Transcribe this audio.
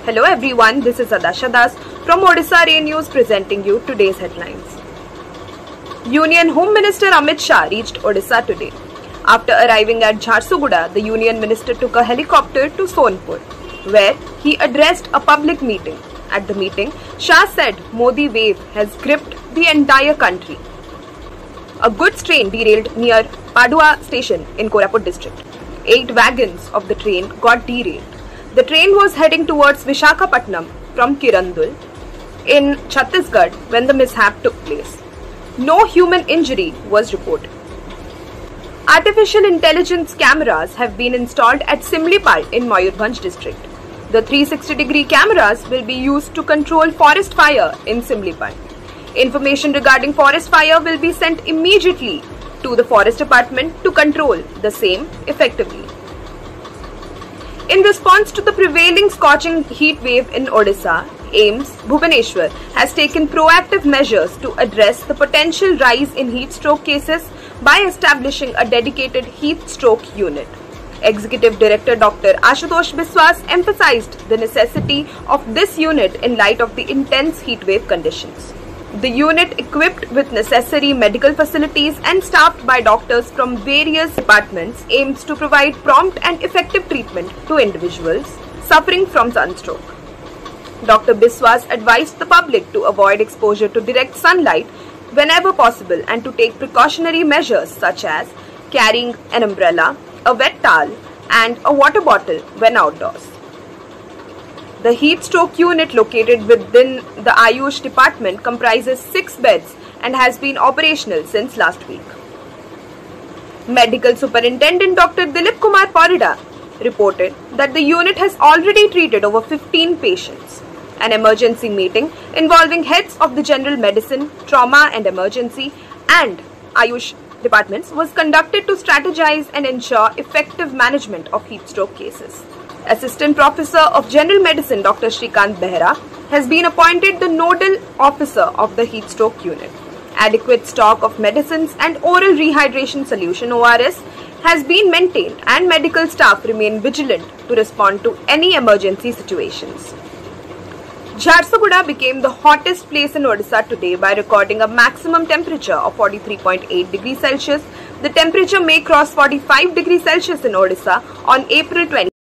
Hello everyone, this is Adasha Das from Odisha Rain News presenting you today's headlines. Union Home Minister Amit Shah reached Odisha today. After arriving at Jharsuguda, the Union Minister took a helicopter to Sonpur, where he addressed a public meeting. At the meeting, Shah said Modi wave has gripped the entire country. A goods train derailed near Padua station in Koraput district. 8 wagons of the train got derailed. The train was heading towards Visakhapatnam from Kirandul in Chhattisgarh when the mishap took place. No human injury was reported. Artificial intelligence cameras have been installed at Simlipal in Mayurbhanj district. The 360-degree cameras will be used to control forest fire in Simlipal. Information regarding forest fire will be sent immediately to the forest department to control the same effectively. In response to the prevailing scorching heat wave in Odisha, AIIMS Bhubaneswar has taken proactive measures to address the potential rise in heat stroke cases by establishing a dedicated heat stroke unit. Executive Director Dr. Ashutosh Biswas emphasized the necessity of this unit in light of the intense heat wave conditions. The unit, equipped with necessary medical facilities and staffed by doctors from various departments, aims to provide prompt and effective treatment to individuals suffering from sunstroke. Dr. Biswas advised the public to avoid exposure to direct sunlight whenever possible and to take precautionary measures such as carrying an umbrella, a wet towel, and a water bottle when outdoors. The heat stroke unit located within the Ayush department comprises 6 beds and has been operational since last week. Medical Superintendent Dr. Dilip Kumar Parida reported that the unit has already treated over 15 patients. An emergency meeting involving heads of the general medicine, trauma and emergency and Ayush departments was conducted to strategize and ensure effective management of heat stroke cases. Assistant Professor of General Medicine Dr. Shrikant Behra has been appointed the nodal officer of the heat stroke unit. Adequate stock of medicines and oral rehydration solution ORS has been maintained and medical staff remain vigilant to respond to any emergency situations. Jharsuguda became the hottest place in Odisha today by recording a maximum temperature of 43.8 degrees Celsius. The temperature may cross 45 degrees Celsius in Odisha on April 20.